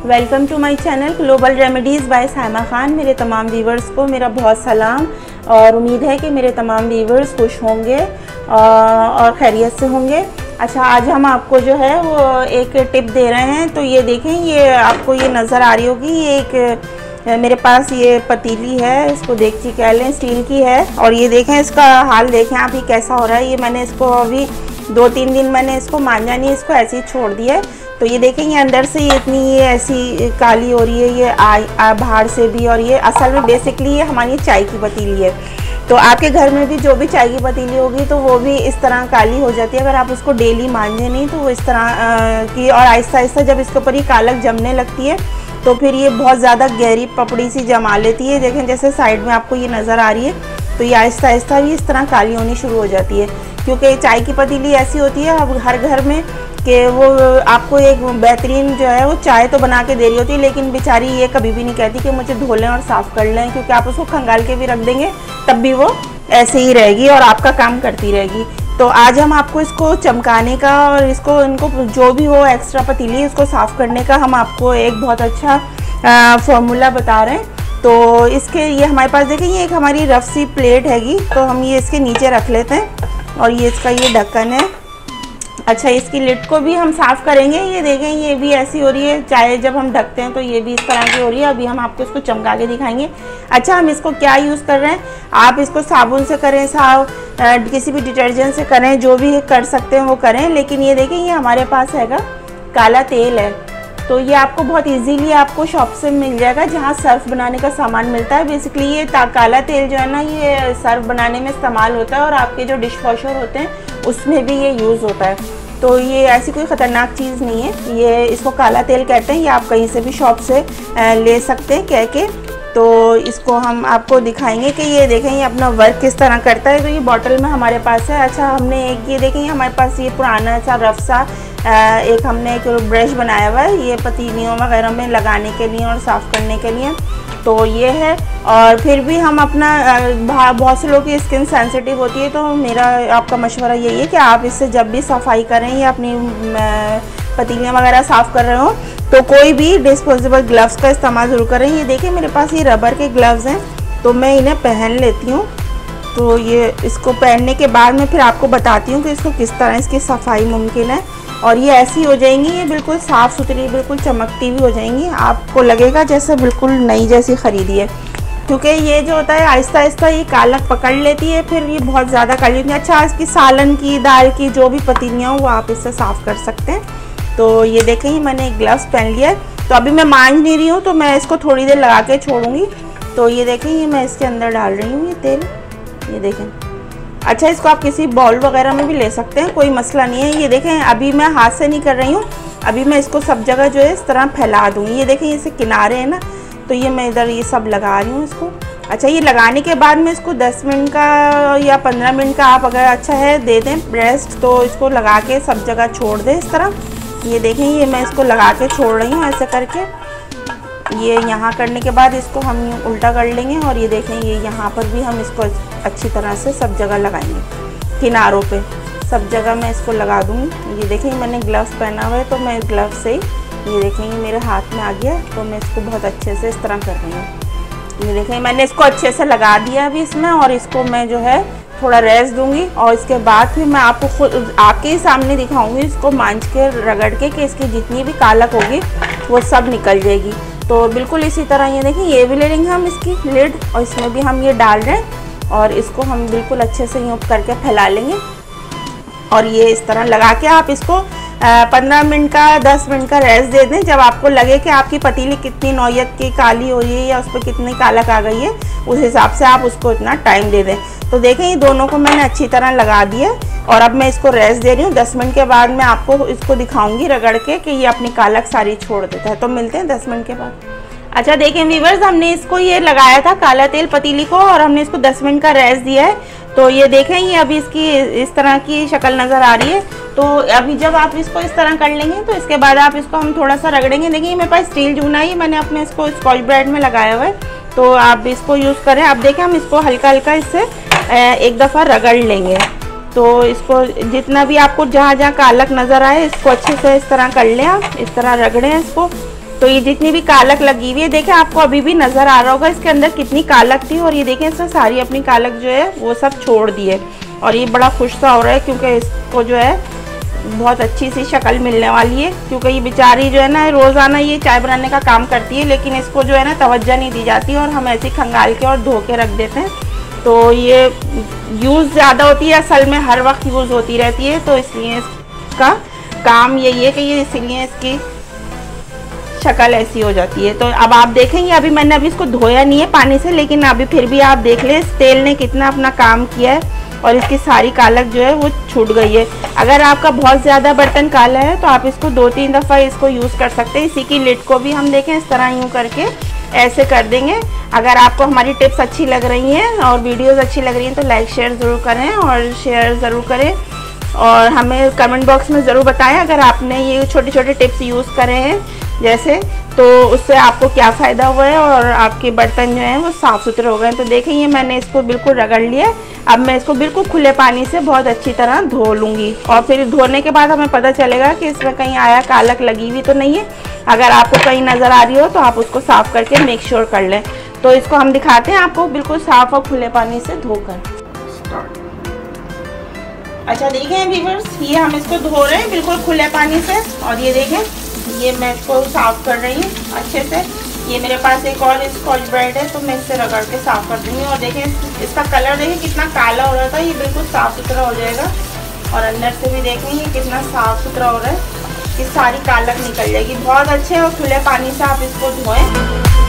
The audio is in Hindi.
Welcome to my channel global remedies by Saima Khan. मेरे तमाम व्यूवर्स को मेरा बहुत सलाम और उम्मीद है कि मेरे तमाम व्यूवर्स खुश होंगे और खैरियत से होंगे। अच्छा, आज हम आपको जो है वो एक टिप दे रहे हैं। तो ये देखें, ये आपको ये नज़र आ रही होगी, ये एक मेरे पास ये पतीली है, इसको देगची कह लें, स्टील की है। और ये देखें, इसका हाल देखें आप, ये कैसा हो रहा है। ये मैंने इसको अभी 2-3 दिन मैंने इसको मांजा नहीं, इसको ऐसे ही छोड़ दिया है। तो ये देखेंगे अंदर से ये इतनी ये ऐसी काली हो रही है, ये बाहर से भी। और ये असल में बेसिकली ये हमारी चाय की पतीली है। तो आपके घर में भी जो भी चाय की पतीली होगी तो वो भी इस तरह काली हो जाती है अगर आप उसको डेली मांझे नहीं तो वो इस तरह की। और आहिस्ता आहिस्ता जब इसके ऊपर ये कालक जमने लगती है तो फिर ये बहुत ज़्यादा गहरी पपड़ी सी जमा लेती है। देखें जैसे साइड में आपको ये नज़र आ रही है, तो ये आहिस्ता आहिस्ता भी इस तरह काली होनी शुरू हो जाती है। क्योंकि चाय की पतीली ऐसी होती है अब हर घर में कि वो आपको एक बेहतरीन जो है वो चाय तो बना के दे रही होती है, लेकिन बेचारी ये कभी भी नहीं कहती कि मुझे धो लें और साफ़ कर लें, क्योंकि आप उसको खंगाल के भी रख देंगे तब भी वो ऐसे ही रहेगी और आपका काम करती रहेगी। तो आज हम आपको इसको चमकाने का और इसको इनको जो भी हो एक्स्ट्रा पतीली उसको साफ़ करने का हम आपको एक बहुत अच्छा फार्मूला बता रहे हैं। तो इसके ये हमारे पास देखें, ये एक हमारी रफ सी प्लेट हैगी, तो हम ये इसके नीचे रख लेते हैं और ये इसका ये ढक्कन है। अच्छा, इसकी लिड को भी हम साफ़ करेंगे। ये देखें, ये भी ऐसी हो रही है, चाय जब हम ढकते हैं तो ये भी इस तरह की हो रही है। अभी हम आपको इसको चमका के दिखाएंगे। अच्छा, हम इसको क्या यूज़ कर रहे हैं, आप इसको साबुन से करें, किसी भी डिटर्जेंट से करें, जो भी कर सकते हैं वो करें। लेकिन ये देखें, ये हमारे पास हैगा काला तेल है, तो ये आपको बहुत इजीली आपको शॉप से मिल जाएगा जहाँ सर्फ बनाने का सामान मिलता है। बेसिकली ये काला तेल जो है ना, ये सर्फ बनाने में इस्तेमाल होता है और आपके जो डिश वॉशर होते हैं उसमें भी ये यूज़ होता है। तो ये ऐसी कोई ख़तरनाक चीज़ नहीं है, ये इसको काला तेल कहते हैं। ये आप कहीं से भी शॉप से ले सकते हैं कह के। तो इसको हम आपको दिखाएंगे कि ये देखें ये अपना वर्क किस तरह करता है। तो ये बॉटल में हमारे पास है। अच्छा, हमने एक ये देखें, हमारे पास ये पुराना सा रफ सा एक हमने एक ब्रश बनाया हुआ है, ये पतीलियों वगैरह में लगाने के लिए और साफ़ करने के लिए। तो ये है। और फिर भी हम अपना बहुत से लोगों की स्किन सेंसिटिव होती है, तो मेरा आपका मशवरा यही है कि आप इससे जब भी सफाई करें या अपनी पतीलियाँ वगैरह साफ़ कर रहे हो तो कोई भी डिस्पोजेबल ग्लव्स का इस्तेमाल ज़रूर करें। ये देखिए मेरे पास ये रबर के ग्लव्स हैं, तो मैं इन्हें पहन लेती हूँ। तो ये इसको पहनने के बाद मैं फिर आपको बताती हूँ कि इसको किस तरह इसकी सफाई मुमकिन है। और ये ऐसी हो जाएंगी, ये बिल्कुल साफ़ सुथरी, बिल्कुल चमकती भी हो जाएंगी। आपको लगेगा जैसे बिल्कुल नई जैसी ख़रीदी है, क्योंकि ये जो होता है आहिस्ता आहिस्ता ये कालक पकड़ लेती है, फिर ये बहुत ज़्यादा काली होती है। अच्छा, इसकी सालन की, दाल की जो भी पतीलियाँ हो वो आप इससे साफ़ कर सकते हैं। तो ये देखें, ही मैंने ग्लव्स पहन लिया है। तो अभी मैं मांझ नहीं रही हूँ, तो मैं इसको थोड़ी देर लगा के छोड़ूंगी। तो ये देखें, ये मैं इसके अंदर डाल रही हूँ ये तेल, ये देखें। अच्छा, इसको आप किसी बाउल वगैरह में भी ले सकते हैं, कोई मसला नहीं है। ये देखें, अभी मैं हाथ से नहीं कर रही हूँ, अभी मैं इसको सब जगह जो है इस तरह फैला दूँगी। ये देखें, इसे किनारे है ना, तो ये मैं इधर ये सब लगा रही हूँ इसको। अच्छा, ये लगाने के बाद में इसको 10 मिनट का या 15 मिनट का आप अगर अच्छा है दे दें रेस्ट, तो इसको लगा के सब जगह छोड़ दें इस तरह। ये देखें, ये मैं इसको लगा के छोड़ रही हूँ ऐसे करके। ये यहाँ करने के बाद इसको हम उल्टा कर लेंगे और ये देखें, ये यहाँ पर भी हम इसको अच्छी तरह से सब जगह लगाएंगे, किनारों पे सब जगह मैं इसको लगा दूँगी। ये देखें, मैंने ग्लव्स पहना हुआ है, तो मैं ग्लव्स से ये देखें ये मेरे हाथ में आ गया, तो मैं इसको बहुत अच्छे से इस तरह कर रही हूँ। ये देखें, मैंने इसको अच्छे से लगा दिया अभी इसमें, और इसको मैं जो है थोड़ा रेस्ट दूंगी और इसके बाद फिर मैं आपको खुद आपके ही सामने दिखाऊंगी इसको मांझ के रगड़ के कि इसकी जितनी भी कालक होगी वो सब निकल जाएगी। तो बिल्कुल इसी तरह ये देखिए, ये भी ले लेंगे हम इसकी लिड और इसमें भी हम ये डाल रहे हैं और इसको हम बिल्कुल अच्छे से यूँ करके फैला लेंगे। और ये इस तरह लगा के आप इसको 15 मिनट का 10 मिनट का रेस्ट दे दें। जब आपको लगे कि आपकी पतीली कितनी नौयत की काली हो रही है या उस पर कितनी कालक आ गई है, उस हिसाब से आप उसको इतना टाइम दे दें। तो देखें, ये दोनों को मैंने अच्छी तरह लगा दिया और अब मैं इसको रेस्ट दे रही हूँ। 10 मिनट के बाद मैं आपको इसको दिखाऊंगी रगड़ के कि ये अपनी कालक सारी छोड़ देता है। तो मिलते हैं 10 मिनट के बाद। अच्छा, देखें व्यूअर्स, हमने इसको ये लगाया था काला तेल पतीली को और हमने इसको 10 मिनट का रेस्ट दिया है। तो ये देखें, ये अभी इसकी इस तरह की शक्ल नज़र आ रही है। तो अभी जब आप इसको इस तरह कर लेंगे तो इसके बाद आप इसको हम थोड़ा सा रगड़ेंगे। देखिए, मेरे पास स्टील जूना है, मैंने अपने इसको स्कॉच ब्राइट में लगाया हुआ है, तो आप इसको यूज़ करें। अब देखें, हम इसको हल्का हल्का इससे एक दफ़ा रगड़ लेंगे। तो इसको जितना भी आपको जहाँ जहाँ कालक नज़र आए इसको अच्छे से इस तरह कर लें, आप इस तरह रगड़ें इसको। तो ये जितनी भी कालक लगी हुई है, देखें आपको अभी भी नज़र आ रहा होगा इसके अंदर कितनी कालक थी, और ये देखें इसने सारी अपनी कालक जो है वो सब छोड़ दी है। और ये बड़ा खुश सा हो रहा है क्योंकि इसको जो है बहुत अच्छी सी शक्ल मिलने वाली है, क्योंकि ये बेचारी जो है ना रोज़ाना ये चाय बनाने का काम करती है, लेकिन इसको जो है ना तवज्जो नहीं दी जाती और हम ऐसे खंगाल के और धो के रख देते हैं। तो ये यूज़ ज़्यादा होती है, असल में हर वक्त यूज़ होती रहती है, तो इसलिए इसका काम यही है कि ये इसीलिए इसकी शक्ल ऐसी हो जाती है। तो अब आप देखेंगे, अभी इसको धोया नहीं है पानी से, लेकिन अभी फिर भी आप देख लें इस तेल ने कितना अपना काम किया है और इसकी सारी कालक जो है वो छूट गई है। अगर आपका बहुत ज़्यादा बर्तन काला है तो आप इसको 2-3 दफ़ा इसको यूज़ कर सकते हैं। इसी की लिड को भी हम देखें इस तरह यूँ करके ऐसे कर देंगे। अगर आपको हमारी टिप्स अच्छी लग रही हैं और वीडियोस अच्छी लग रही हैं तो लाइक शेयर ज़रूर करें और शेयर ज़रूर करें, और हमें कमेंट बॉक्स में ज़रूर बताएं अगर आपने ये छोटे छोटे टिप्स यूज़ करे हैं जैसे, तो उससे आपको क्या फ़ायदा हुआ है और आपके बर्तन जो हैं वो साफ़ सुथरे हो गए। तो देखें ये मैंने इसको बिल्कुल रगड़ लिया। अब मैं इसको बिल्कुल खुले पानी से बहुत अच्छी तरह धो लूँगी, और फिर धोने के बाद हमें पता चलेगा कि इसमें कहीं आया कालक लगी हुई तो नहीं है। अगर आपको कहीं नज़र आ रही हो तो आप उसको साफ़ करके मेक श्योर कर लें। तो इसको हम दिखाते हैं आपको बिल्कुल साफ़ और खुले पानी से धोकर। अच्छा देखें व्यूअर्स, ये हम इसको धो रहे हैं बिल्कुल खुले पानी से, और ये देखें ये मैं इसको साफ़ कर रही हूँ अच्छे से। ये मेरे पास एक और स्कॉच ब्राइट है तो मैं इससे रगड़ के साफ़ कर दूँगी। और देखें इसका कलर देखें कितना काला हो रहा था, ये बिल्कुल साफ़ सुथरा हो जाएगा। और अंदर से भी देखें ये कितना साफ़ सुथरा हो रहा है, ये सारी कालक निकल जाएगी। बहुत अच्छे और खुले पानी से आप इसको धोएं।